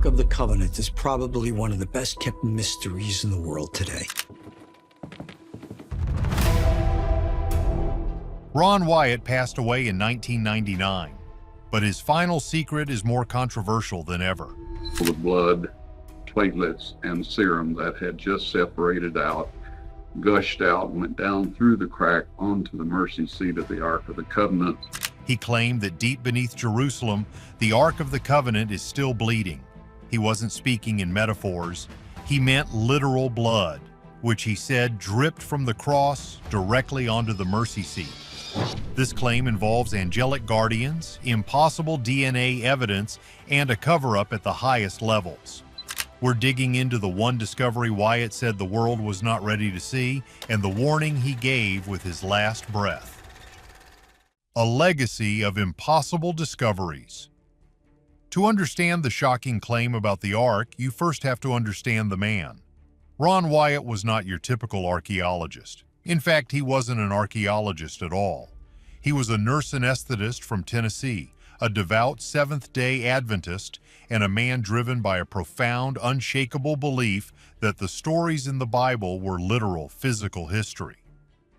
Ark of the Covenant is probably one of the best-kept mysteries in the world today. Ron Wyatt passed away in 1999, but his final secret is more controversial than ever. The blood, platelets, and serum that had just separated out, gushed out, and went down through the crack onto the mercy seat of the Ark of the Covenant. He claimed that deep beneath Jerusalem, the Ark of the Covenant is still bleeding. He wasn't speaking in metaphors. He meant literal blood, which he said dripped from the cross directly onto the mercy seat. This claim involves angelic guardians, impossible DNA evidence, and a cover-up at the highest levels. We're digging into the one discovery Wyatt said the world was not ready to see, and the warning he gave with his last breath. A legacy of impossible discoveries. To understand the shocking claim about the Ark, you first have to understand the man. Ron Wyatt was not your typical archaeologist. In fact, he wasn't an archaeologist at all. He was a nurse anesthetist from Tennessee, a devout Seventh-day Adventist, and a man driven by a profound, unshakable belief that the stories in the Bible were literal, physical history.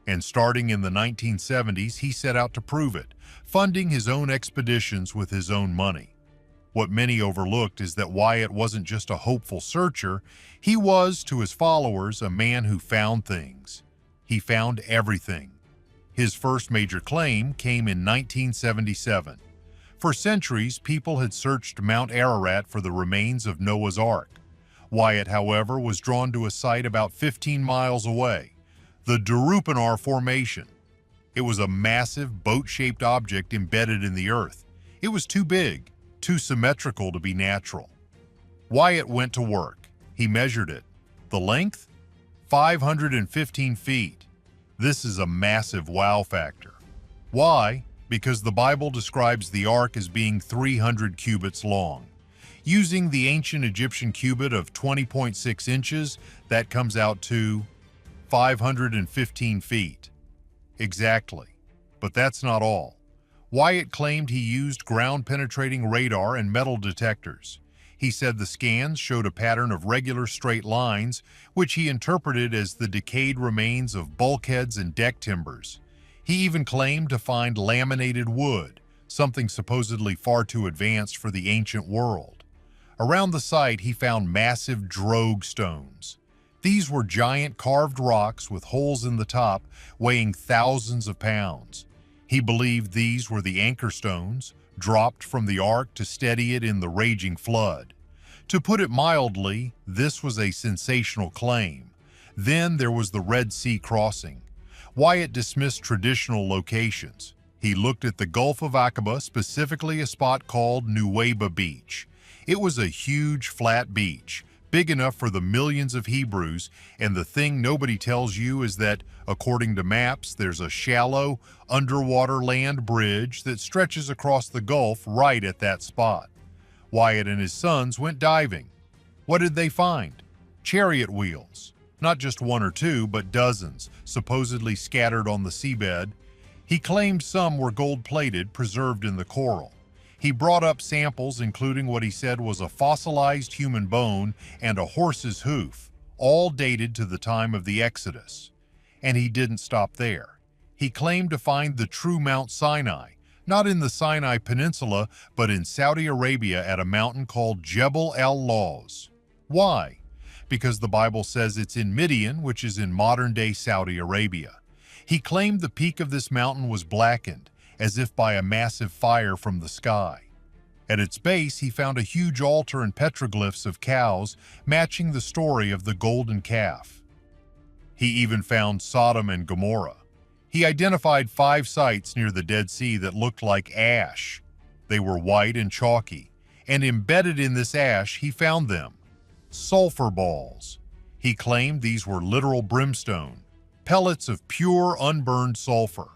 And starting in the 1970s, he set out to prove it, funding his own expeditions with his own money. What many overlooked is that Wyatt wasn't just a hopeful searcher, he was, to his followers, a man who found things. He found everything. His first major claim came in 1977. For centuries, people had searched Mount Ararat for the remains of Noah's Ark. Wyatt, however, was drawn to a site about 15 miles away, the Durupanar Formation. It was a massive, boat-shaped object embedded in the earth. It was too big, too symmetrical to be natural. Wyatt went to work. He measured it. The length? 515 feet. This is a massive wow factor. Why? Because the Bible describes the Ark as being 300 cubits long. Using the ancient Egyptian cubit of 20.6 inches, that comes out to 515 feet. Exactly. But that's not all. Wyatt claimed he used ground-penetrating radar and metal detectors. He said the scans showed a pattern of regular straight lines, which he interpreted as the decayed remains of bulkheads and deck timbers. He even claimed to find laminated wood, something supposedly far too advanced for the ancient world. Around the site, he found massive drogue stones. These were giant carved rocks with holes in the top, weighing thousands of pounds. He believed these were the anchor stones, dropped from the Ark to steady it in the raging flood. To put it mildly, this was a sensational claim. Then there was the Red Sea crossing. Wyatt dismissed traditional locations. He looked at the Gulf of Aqaba, specifically a spot called Nuweiba Beach. It was a huge, flat beach, big enough for the millions of Hebrews, and the thing nobody tells you is that, according to maps, there's a shallow, underwater land bridge that stretches across the Gulf right at that spot. Wyatt and his sons went diving. What did they find? Chariot wheels. Not just one or two, but dozens, supposedly scattered on the seabed. He claimed some were gold-plated, preserved in the coral. He brought up samples including what he said was a fossilized human bone and a horse's hoof, all dated to the time of the Exodus. And he didn't stop there. He claimed to find the true Mount Sinai, not in the Sinai Peninsula, but in Saudi Arabia at a mountain called Jebel al-Lawz. Why? Because the Bible says it's in Midian, which is in modern-day Saudi Arabia. He claimed the peak of this mountain was blackened, as if by a massive fire from the sky. At its base, he found a huge altar and petroglyphs of cows matching the story of the golden calf. He even found Sodom and Gomorrah. He identified 5 sites near the Dead Sea that looked like ash. They were white and chalky, and embedded in this ash, he found them. Sulfur balls. He claimed these were literal brimstone, pellets of pure, unburned sulfur.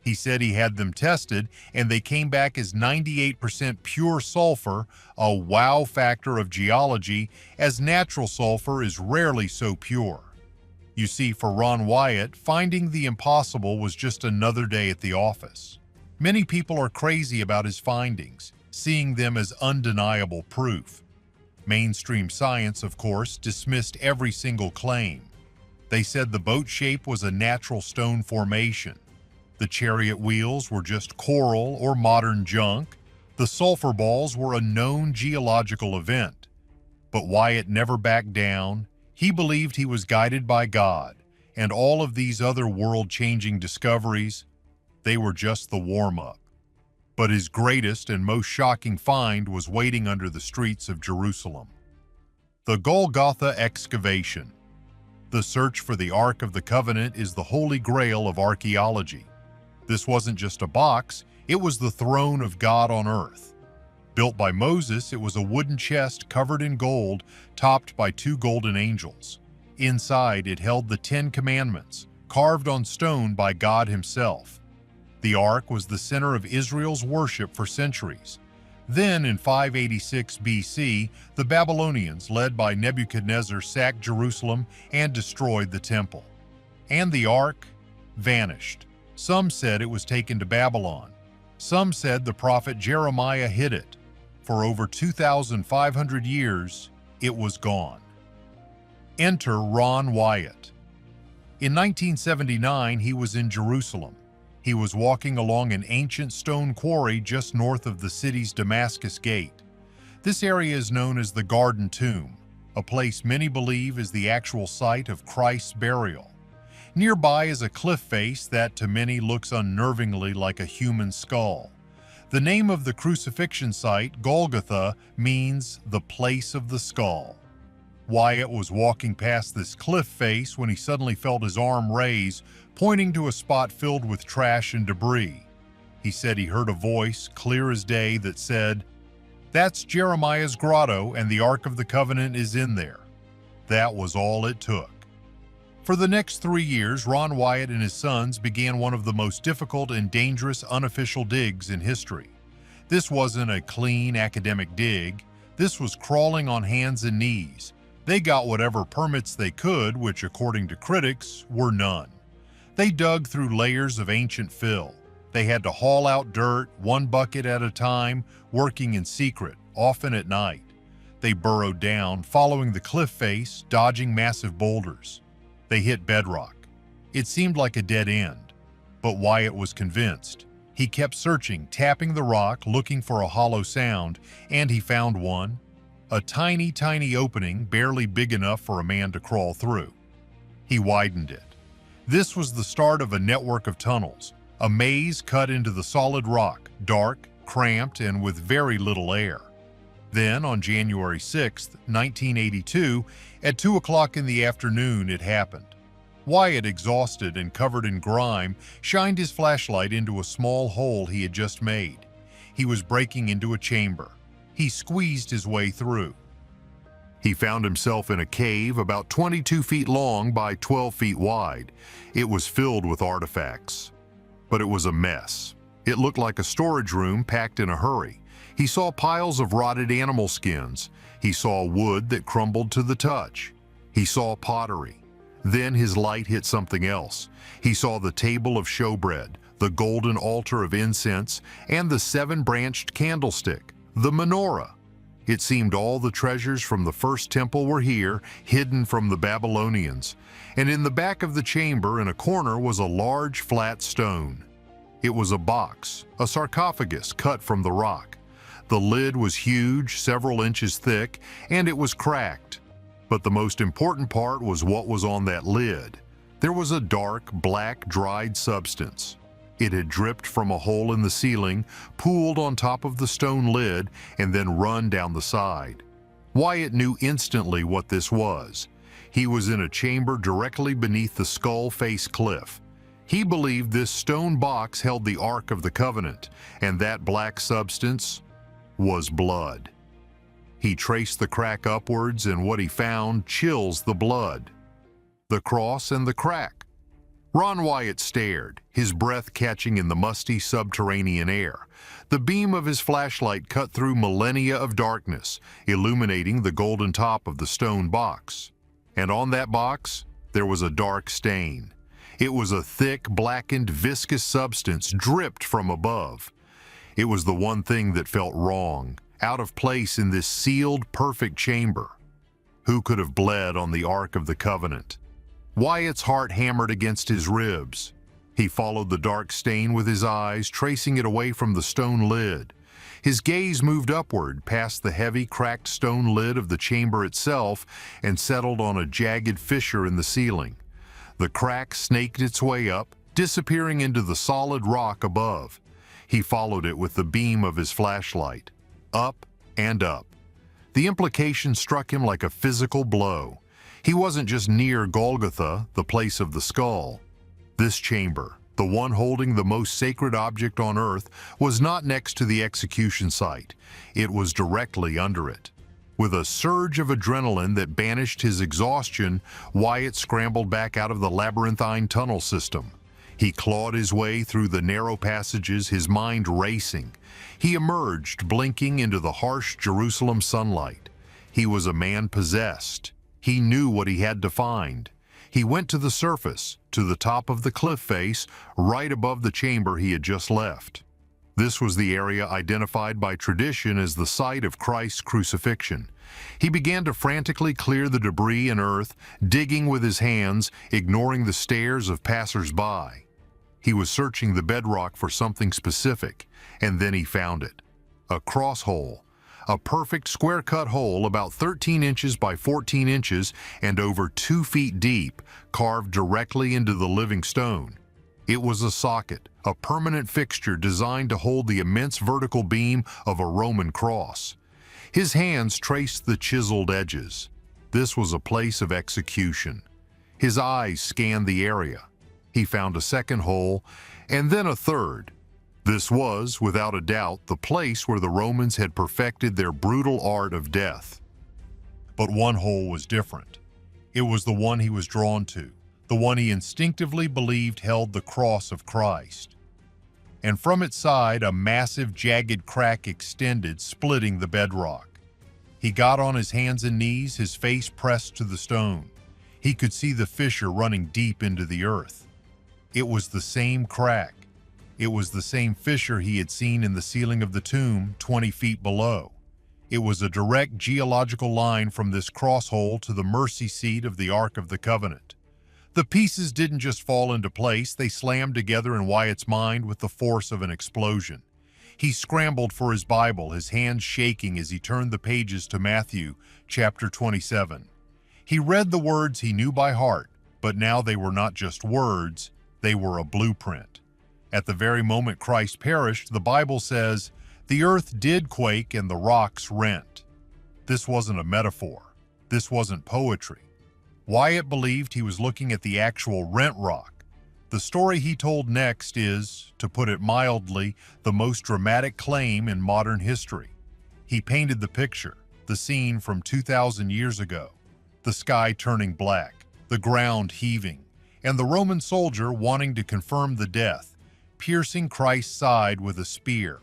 He said he had them tested, and they came back as 98% pure sulfur, a wow factor of geology, as natural sulfur is rarely so pure. You see, for Ron Wyatt, finding the impossible was just another day at the office. Many people are crazy about his findings, seeing them as undeniable proof. Mainstream science, of course, dismissed every single claim. They said the boat shape was a natural stone formation. The chariot wheels were just coral or modern junk. The sulfur balls were a known geological event. But Wyatt never backed down. He believed he was guided by God, and all of these other world-changing discoveries, they were just the warm-up. But his greatest and most shocking find was waiting under the streets of Jerusalem. The Golgotha excavation. The search for the Ark of the Covenant is the holy grail of archaeology. This wasn't just a box, it was the throne of God on earth. Built by Moses, it was a wooden chest covered in gold, topped by 2 golden angels. Inside, it held the 10 Commandments, carved on stone by God himself. The Ark was the center of Israel's worship for centuries. Then, in 586 BC, the Babylonians, led by Nebuchadnezzar, sacked Jerusalem and destroyed the temple. And the Ark vanished. Some said it was taken to Babylon. Some said the prophet Jeremiah hid it. For over 2,500 years, it was gone. Enter Ron Wyatt. In 1979, he was in Jerusalem. He was walking along an ancient stone quarry just north of the city's Damascus Gate. This area is known as the Garden Tomb, a place many believe is the actual site of Christ's burial. Nearby is a cliff face that to many looks unnervingly like a human skull. The name of the crucifixion site, Golgotha, means the place of the skull. Wyatt was walking past this cliff face when he suddenly felt his arm raise, pointing to a spot filled with trash and debris. He said he heard a voice, clear as day, that said, "That's Jeremiah's grotto, and the Ark of the Covenant is in there." That was all it took. For the next 3 years, Ron Wyatt and his sons began one of the most difficult and dangerous unofficial digs in history. This wasn't a clean academic dig. This was crawling on hands and knees. They got whatever permits they could, which, according to critics, were none. They dug through layers of ancient fill. They had to haul out dirt, 1 bucket at a time, working in secret, often at night. They burrowed down, following the cliff face, dodging massive boulders. They hit bedrock. It seemed like a dead end, but Wyatt was convinced. He kept searching, tapping the rock, looking for a hollow sound, and he found one. A tiny, tiny opening, barely big enough for a man to crawl through. He widened it. This was the start of a network of tunnels, a maze cut into the solid rock, dark, cramped, and with very little air. Then, on January 6, 1982, at 2 o'clock in the afternoon, it happened. Wyatt, exhausted and covered in grime, shined his flashlight into a small hole he had just made. He was breaking into a chamber. He squeezed his way through. He found himself in a cave about 22 feet long by 12 feet wide. It was filled with artifacts. But it was a mess. It looked like a storage room packed in a hurry. He saw piles of rotted animal skins. He saw wood that crumbled to the touch. He saw pottery. Then his light hit something else. He saw the table of showbread, the golden altar of incense, and the 7-branched candlestick, the menorah. It seemed all the treasures from the first temple were here, hidden from the Babylonians. And in the back of the chamber, in a corner, was a large flat stone. It was a box, a sarcophagus cut from the rock. The lid was huge, several inches thick, and it was cracked. But the most important part was what was on that lid. There was a dark, black, dried substance. It had dripped from a hole in the ceiling, pooled on top of the stone lid, and then run down the side. Wyatt knew instantly what this was. He was in a chamber directly beneath the skull face cliff. He believed this stone box held the Ark of the Covenant, and that black substance was blood. He traced the crack upwards, and what he found chills the blood. The cross and the crack. Ron Wyatt stared, his breath catching in the musty subterranean air. The beam of his flashlight cut through millennia of darkness, illuminating the golden top of the stone box. And on that box, there was a dark stain. It was a thick, blackened, viscous substance dripped from above. It was the one thing that felt wrong, out of place in this sealed, perfect chamber. Who could have bled on the Ark of the Covenant? Wyatt's heart hammered against his ribs. He followed the dark stain with his eyes, tracing it away from the stone lid. His gaze moved upward, past the heavy, cracked stone lid of the chamber itself, and settled on a jagged fissure in the ceiling. The crack snaked its way up, disappearing into the solid rock above. He followed it with the beam of his flashlight. Up and up. The implication struck him like a physical blow. He wasn't just near Golgotha, the place of the skull. This chamber, the one holding the most sacred object on earth, was not next to the execution site. It was directly under it. With a surge of adrenaline that banished his exhaustion, Wyatt scrambled back out of the labyrinthine tunnel system. He clawed his way through the narrow passages, his mind racing. He emerged, blinking into the harsh Jerusalem sunlight. He was a man possessed. He knew what he had to find. He went to the surface, to the top of the cliff face, right above the chamber he had just left. This was the area identified by tradition as the site of Christ's crucifixion. He began to frantically clear the debris and earth, digging with his hands, ignoring the stares of passers-by. He was searching the bedrock for something specific, and then he found it. A cross hole. A perfect square-cut hole about 13 inches by 14 inches and over 2 feet deep, carved directly into the living stone. It was a socket, a permanent fixture designed to hold the immense vertical beam of a Roman cross. His hands traced the chiseled edges. This was a place of execution. His eyes scanned the area. He found a second hole, and then a third. This was, without a doubt, the place where the Romans had perfected their brutal art of death. But one hole was different. It was the one he was drawn to, the one he instinctively believed held the cross of Christ. And from its side, a massive, jagged crack extended, splitting the bedrock. He got on his hands and knees, his face pressed to the stone. He could see the fissure running deep into the earth. It was the same crack. It was the same fissure he had seen in the ceiling of the tomb 20 feet below. It was a direct geological line from this crosshole to the mercy seat of the Ark of the Covenant. The pieces didn't just fall into place, they slammed together in Wyatt's mind with the force of an explosion. He scrambled for his Bible, his hands shaking as he turned the pages to Matthew chapter 27. He read the words he knew by heart, but now they were not just words, they were a blueprint. At the very moment Christ perished, the Bible says, "The earth did quake and the rocks rent." This wasn't a metaphor. This wasn't poetry. Wyatt believed he was looking at the actual rent rock. The story he told next is, to put it mildly, the most dramatic claim in modern history. He painted the picture, the scene from 2,000 years ago, the sky turning black, the ground heaving, and the Roman soldier wanting to confirm the death, piercing Christ's side with a spear.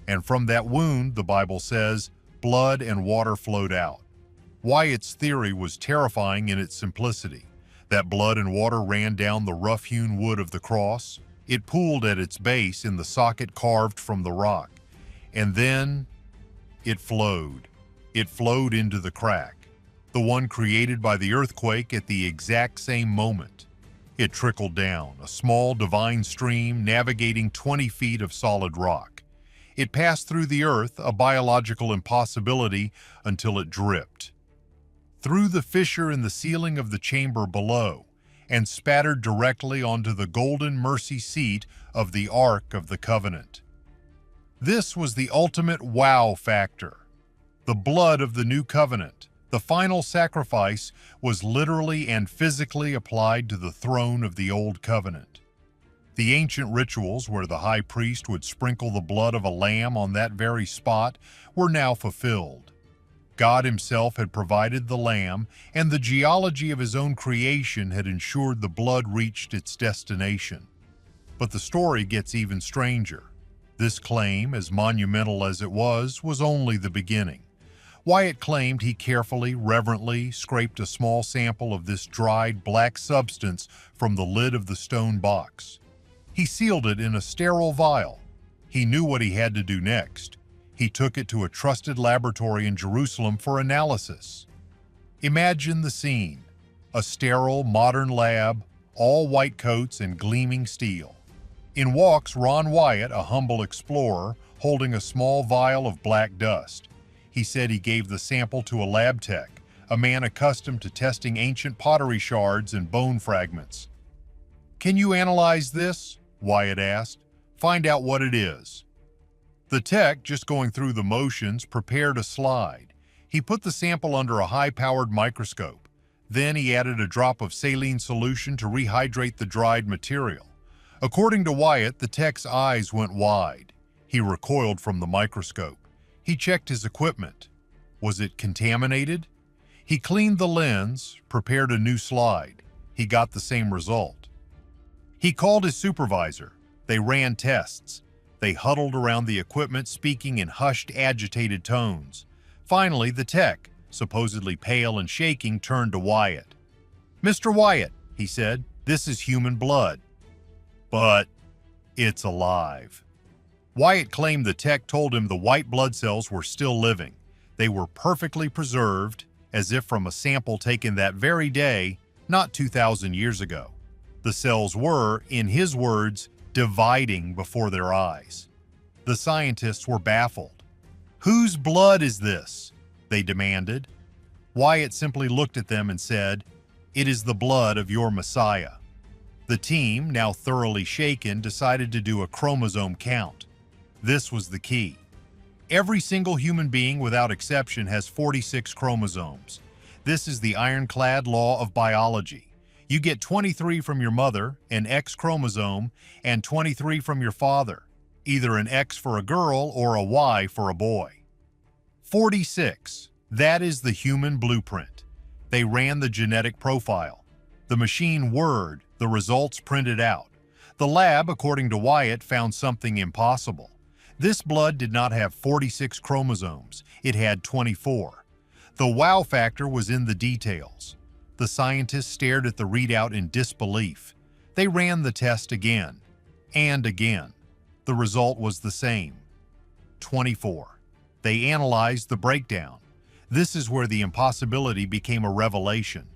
And from that wound, the Bible says, blood and water flowed out. Wyatt's theory was terrifying in its simplicity. That blood and water ran down the rough-hewn wood of the cross. It pooled at its base in the socket carved from the rock. And then it flowed. It flowed into the crack, the one created by the earthquake at the exact same moment. It trickled down, a small divine stream navigating 20 feet of solid rock. It passed through the earth, a biological impossibility, until it dripped through the fissure in the ceiling of the chamber below and spattered directly onto the golden mercy seat of the Ark of the Covenant. This was the ultimate wow factor. The blood of the new covenant, the final sacrifice, was literally and physically applied to the throne of the old covenant. The ancient rituals where the high priest would sprinkle the blood of a lamb on that very spot were now fulfilled. God himself had provided the lamb, and the geology of his own creation had ensured the blood reached its destination. But the story gets even stranger. This claim, as monumental as it was only the beginning. Wyatt claimed he carefully, reverently scraped a small sample of this dried black substance from the lid of the stone box. He sealed it in a sterile vial. He knew what he had to do next. He took it to a trusted laboratory in Jerusalem for analysis. Imagine the scene: a sterile, modern lab, all white coats and gleaming steel. In walks Ron Wyatt, a humble explorer, holding a small vial of black dust. He said he gave the sample to a lab tech, a man accustomed to testing ancient pottery shards and bone fragments. "Can you analyze this?" Wyatt asked. "Find out what it is." The tech, just going through the motions, prepared a slide. He put the sample under a high-powered microscope. Then he added a drop of saline solution to rehydrate the dried material. According to Wyatt, the tech's eyes went wide. He recoiled from the microscope. He checked his equipment. Was it contaminated? He cleaned the lens, prepared a new slide. He got the same result. He called his supervisor. They ran tests. They huddled around the equipment, speaking in hushed, agitated tones. Finally, the tech, supposedly pale and shaking, turned to Wyatt. "Mr. Wyatt," he said, "this is human blood. But it's alive." Wyatt claimed the tech told him the white blood cells were still living. They were perfectly preserved, as if from a sample taken that very day, not 2,000 years ago. The cells were, in his words, dividing before their eyes. The scientists were baffled. "Whose blood is this?" they demanded. Wyatt simply looked at them and said, "It is the blood of your Messiah." The team, now thoroughly shaken, decided to do a chromosome count. This was the key. Every single human being, without exception, has 46 chromosomes. This is the ironclad law of biology. You get 23 from your mother, an X chromosome, and 23 from your father, either an X for a girl or a Y for a boy. 46. That is the human blueprint. They ran the genetic profile. The machine whirred, the results printed out. The lab, according to Wyatt, found something impossible. This blood did not have 46 chromosomes. It had 24. The wow factor was in the details. The scientists stared at the readout in disbelief. They ran the test again and again. The result was the same: 24. They analyzed the breakdown. This is where the impossibility became a revelation.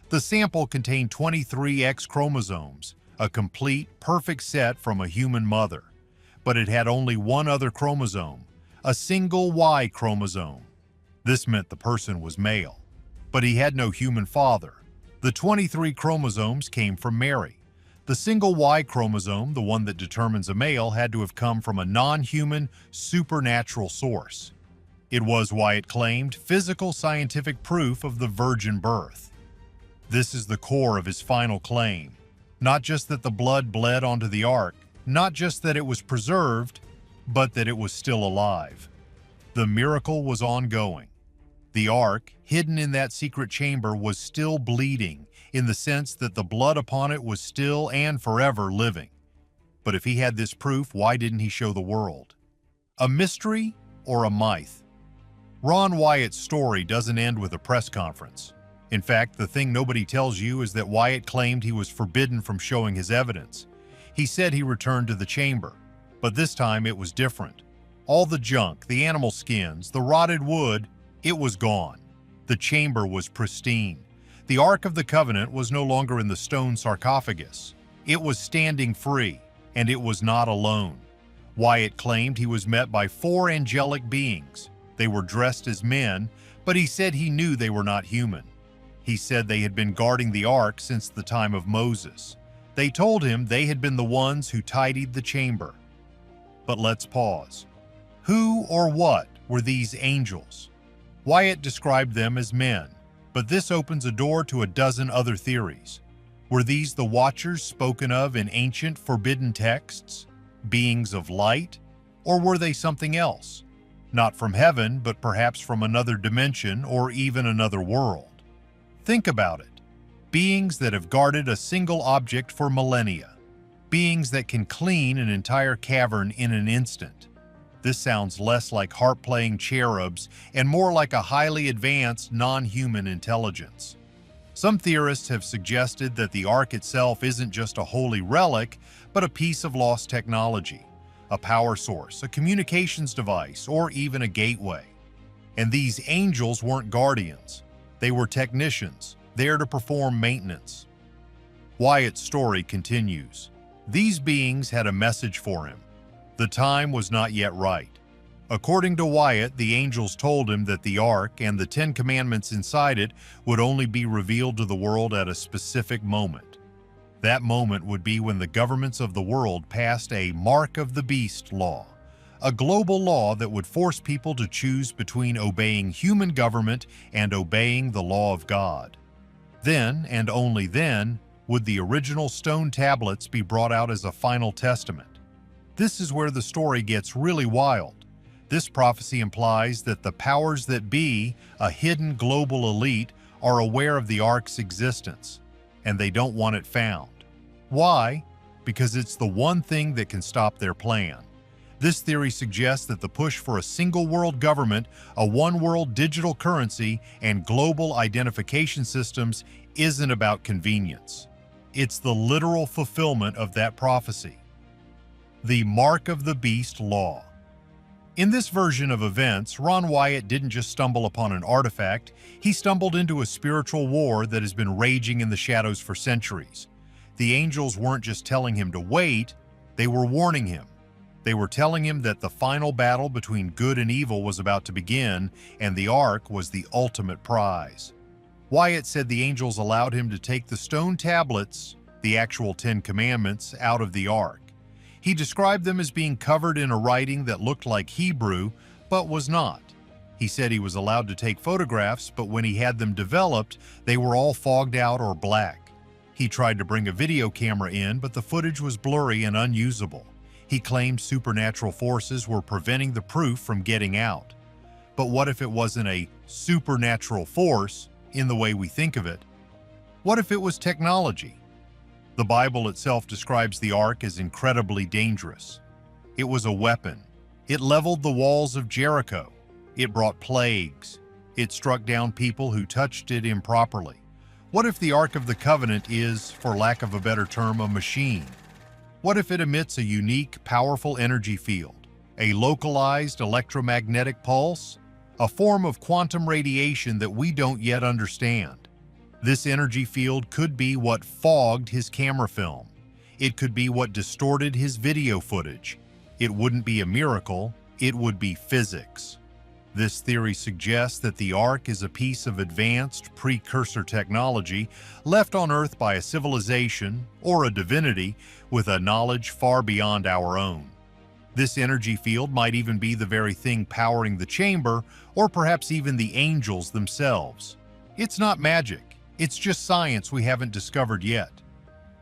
The sample contained 23 X chromosomes, a complete, perfect set from a human mother. But it had only one other chromosome, a single Y chromosome. This meant the person was male. But he had no human father. The 23 chromosomes came from Mary. The single Y chromosome, the one that determines a male, had to have come from a non-human, supernatural source. It was, Wyatt claimed, physical scientific proof of the virgin birth. This is the core of his final claim. Not just that the blood bled onto the ark, not just that it was preserved, but that it was still alive. The miracle was ongoing. The ark, hidden in that secret chamber, was still bleeding, in the sense that the blood upon it was still and forever living. But if he had this proof, why didn't he show the world? A mystery or a myth? Ron Wyatt's story doesn't end with a press conference. In fact, the thing nobody tells you is that Wyatt claimed he was forbidden from showing his evidence. He said he returned to the chamber, but this time it was different. All the junk, the animal skins, the rotted wood, it was gone. The chamber was pristine. The Ark of the Covenant was no longer in the stone sarcophagus. It was standing free, and it was not alone. Wyatt claimed he was met by 4 angelic beings. They were dressed as men, but he said he knew they were not human. He said they had been guarding the ark since the time of Moses. They told him they had been the ones who tidied the chamber. But let's pause. Who or what were these angels? Wyatt described them as men, but this opens a door to a dozen other theories. Were these the Watchers spoken of in ancient forbidden texts? Beings of light? Or were they something else? Not from heaven, but perhaps from another dimension or even another world. Think about it. Beings that have guarded a single object for millennia. Beings that can clean an entire cavern in an instant. This sounds less like harp-playing cherubs and more like a highly advanced, non-human intelligence. Some theorists have suggested that the Ark itself isn't just a holy relic, but a piece of lost technology. a power source, a communications device, or even a gateway. And these angels weren't guardians. They were technicians, there to perform maintenance. Wyatt's story continues. These beings had a message for him. The time was not yet right. According to Wyatt, the angels told him that the Ark and the 10 Commandments inside it would only be revealed to the world at a specific moment. That moment would be when the governments of the world passed a Mark of the Beast law, a global law that would force people to choose between obeying human government and obeying the law of God. Then, and only then, would the original stone tablets be brought out as a final testament. This is where the story gets really wild. This prophecy implies that the powers that be, a hidden global elite, are aware of the Ark's existence, and they don't want it found. Why? Because it's the one thing that can stop their plan. This theory suggests that the push for a single world government, a one world digital currency, and global identification systems isn't about convenience. It's the literal fulfillment of that prophecy. The Mark of the Beast Law. In this version of events, Ron Wyatt didn't just stumble upon an artifact, he stumbled into a spiritual war that has been raging in the shadows for centuries. The angels weren't just telling him to wait, they were warning him. They were telling him that the final battle between good and evil was about to begin, and the Ark was the ultimate prize. Wyatt said the angels allowed him to take the stone tablets, the actual 10 Commandments, out of the Ark. He described them as being covered in a writing that looked like Hebrew, but was not. He said he was allowed to take photographs, but when he had them developed, they were all fogged out or black. He tried to bring a video camera in, but the footage was blurry and unusable. He claimed supernatural forces were preventing the proof from getting out. But what if it wasn't a supernatural force in the way we think of it? What if it was technology? The Bible itself describes the Ark as incredibly dangerous. It was a weapon. It leveled the walls of Jericho. It brought plagues. It struck down people who touched it improperly. What if the Ark of the Covenant is, for lack of a better term, a machine? What if it emits a unique, powerful energy field, a localized electromagnetic pulse, a form of quantum radiation that we don't yet understand? This energy field could be what fogged his camera film. It could be what distorted his video footage. It wouldn't be a miracle, it would be physics. This theory suggests that the Ark is a piece of advanced precursor technology left on Earth by a civilization or a divinity with a knowledge far beyond our own. This energy field might even be the very thing powering the chamber, or perhaps even the angels themselves. It's not magic, it's just science we haven't discovered yet.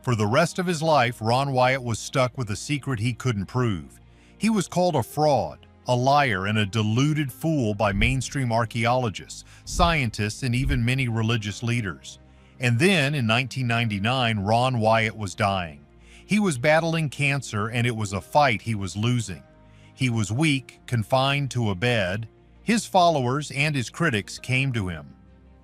For the rest of his life, Ron Wyatt was stuck with a secret he couldn't prove. He was called a fraud, a liar, and a deluded fool by mainstream archaeologists, scientists, and even many religious leaders. And then, in 1999, Ron Wyatt was dying. He was battling cancer, and it was a fight he was losing. He was weak, confined to a bed. His followers and his critics came to him.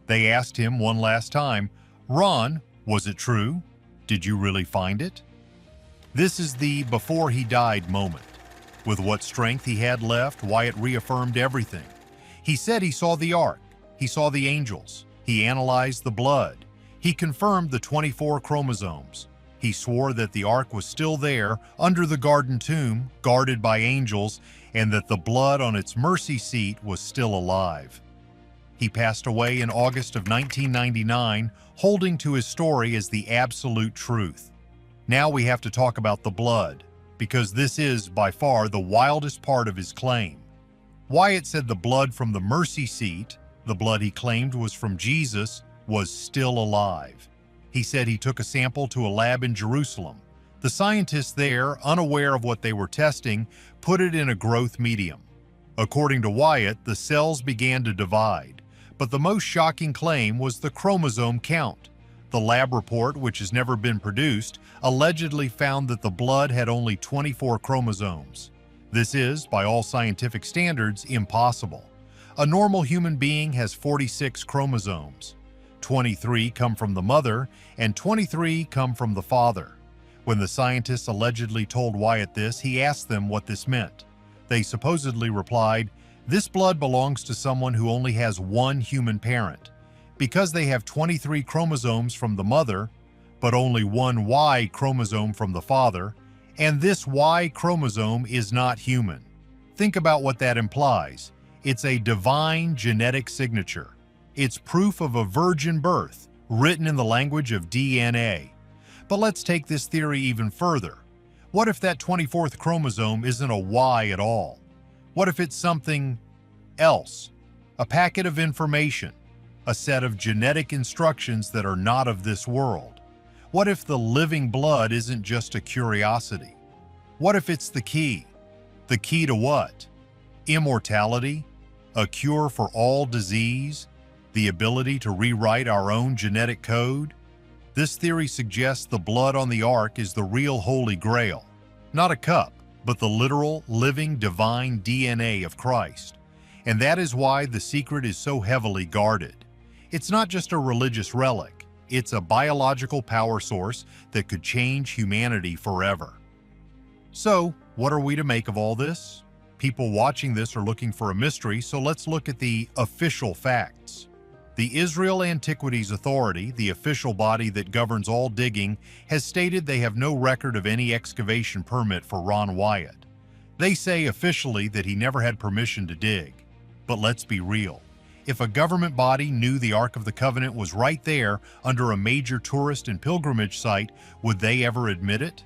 They asked him one last time, "Ron, was it true? Did you really find it?" This is the before he died moment. With what strength he had left, Wyatt reaffirmed everything. He said he saw the Ark, he saw the angels, he analyzed the blood, he confirmed the 24 chromosomes. He swore that the Ark was still there, under the garden tomb, guarded by angels, and that the blood on its mercy seat was still alive. He passed away in August of 1999, holding to his story as the absolute truth. Now we have to talk about the blood, because this is, by far, the wildest part of his claim. Wyatt said the blood from the mercy seat, the blood he claimed was from Jesus, was still alive. He said he took a sample to a lab in Jerusalem. The scientists there, unaware of what they were testing, put it in a growth medium. According to Wyatt, the cells began to divide. But the most shocking claim was the chromosome count. The lab report, which has never been produced, allegedly found that the blood had only 24 chromosomes. This is, by all scientific standards, impossible. A normal human being has 46 chromosomes. 23 come from the mother, and 23 come from the father. When the scientists allegedly told Wyatt this, he asked them what this meant. They supposedly replied, "This blood belongs to someone who only has one human parent. Because they have 23 chromosomes from the mother, but only one Y chromosome from the father, and this Y chromosome is not human." Think about what that implies. It's a divine genetic signature. It's proof of a virgin birth, written in the language of DNA. But let's take this theory even further. What if that 24th chromosome isn't a Y at all? What if it's something else? A packet of information, a set of genetic instructions that are not of this world? What if the living blood isn't just a curiosity? What if it's the key? The key to what? Immortality? A cure for all disease? The ability to rewrite our own genetic code? This theory suggests the blood on the ark is the real Holy Grail. Not a cup, but the literal, living, divine DNA of Christ. And that is why the secret is so heavily guarded. It's not just a religious relic. It's a biological power source that could change humanity forever. So, what are we to make of all this? People watching this are looking for a mystery, so let's look at the official facts. The Israel Antiquities Authority, the official body that governs all digging, has stated they have no record of any excavation permit for Ron Wyatt. They say officially that he never had permission to dig. But let's be real. If a government body knew the Ark of the Covenant was right there under a major tourist and pilgrimage site, would they ever admit it?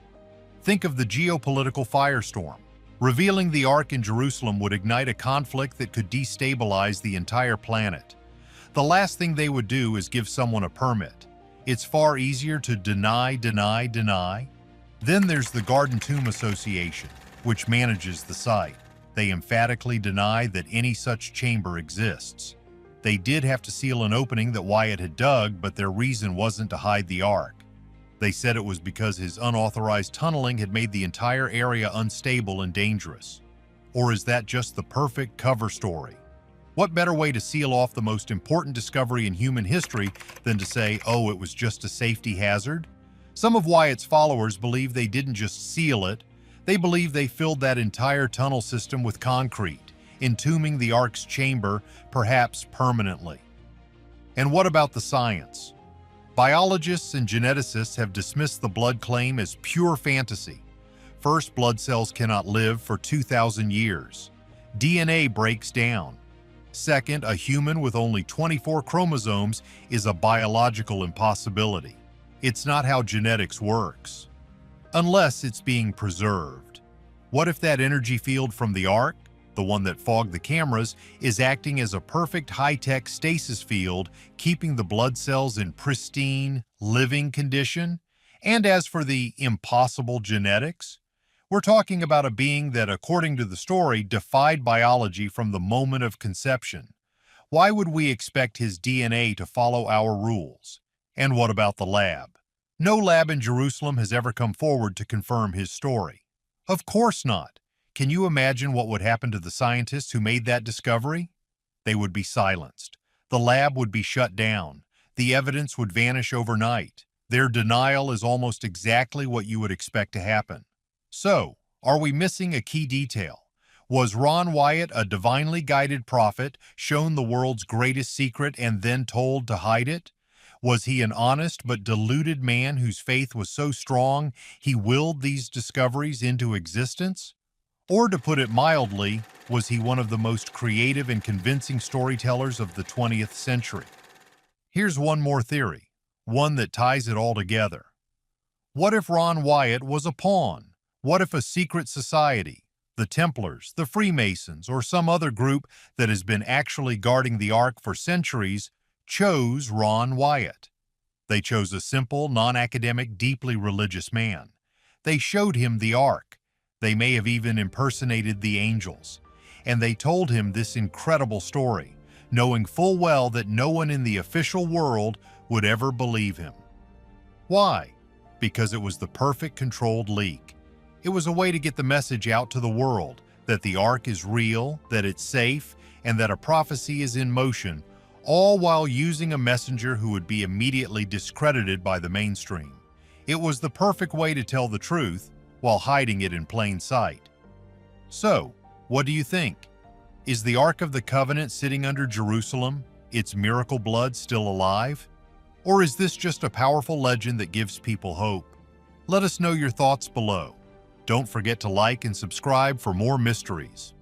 Think of the geopolitical firestorm. Revealing the Ark in Jerusalem would ignite a conflict that could destabilize the entire planet. The last thing they would do is give someone a permit. It's far easier to deny. Then there's the Garden Tomb Association, which manages the site. They emphatically deny that any such chamber exists. They did have to seal an opening that Wyatt had dug, but their reason wasn't to hide the Ark. They said it was because his unauthorized tunneling had made the entire area unstable and dangerous. Or is that just the perfect cover story? What better way to seal off the most important discovery in human history than to say, oh, it was just a safety hazard? Some of Wyatt's followers believe they didn't just seal it, they believe they filled that entire tunnel system with concrete, entombing the Ark's chamber, perhaps permanently. And what about the science? Biologists and geneticists have dismissed the blood claim as pure fantasy. First, blood cells cannot live for 2,000 years. DNA breaks down. Second, a human with only 24 chromosomes is a biological impossibility. It's not how genetics works. Unless it's being preserved. What if that energy field from the Ark, the one that fogged the cameras, is acting as a perfect high-tech stasis field, keeping the blood cells in pristine, living condition? And as for the impossible genetics, we're talking about a being that, according to the story, defied biology from the moment of conception. Why would we expect his DNA to follow our rules? And what about the lab? No lab in Jerusalem has ever come forward to confirm his story. Of course not. Can you imagine what would happen to the scientists who made that discovery? They would be silenced. The lab would be shut down. The evidence would vanish overnight. Their denial is almost exactly what you would expect to happen. So, are we missing a key detail? Was Ron Wyatt a divinely guided prophet, shown the world's greatest secret and then told to hide it? Was he an honest but deluded man whose faith was so strong he willed these discoveries into existence? Or to put it mildly, was he one of the most creative and convincing storytellers of the 20th century? Here's one more theory, one that ties it all together. What if Ron Wyatt was a pawn? What if a secret society, the Templars, the Freemasons, or some other group that has been actually guarding the Ark for centuries, chose Ron Wyatt? They chose a simple, non-academic, deeply religious man. They showed him the Ark. They may have even impersonated the angels. And they told him this incredible story, knowing full well that no one in the official world would ever believe him. Why? Because it was the perfect controlled leak. It was a way to get the message out to the world that the Ark is real, that it's safe, and that a prophecy is in motion, all while using a messenger who would be immediately discredited by the mainstream. It was the perfect way to tell the truth while hiding it in plain sight. So, what do you think? Is the Ark of the Covenant sitting under Jerusalem, its miracle blood still alive? Or is this just a powerful legend that gives people hope? Let us know your thoughts below. Don't forget to like and subscribe for more mysteries.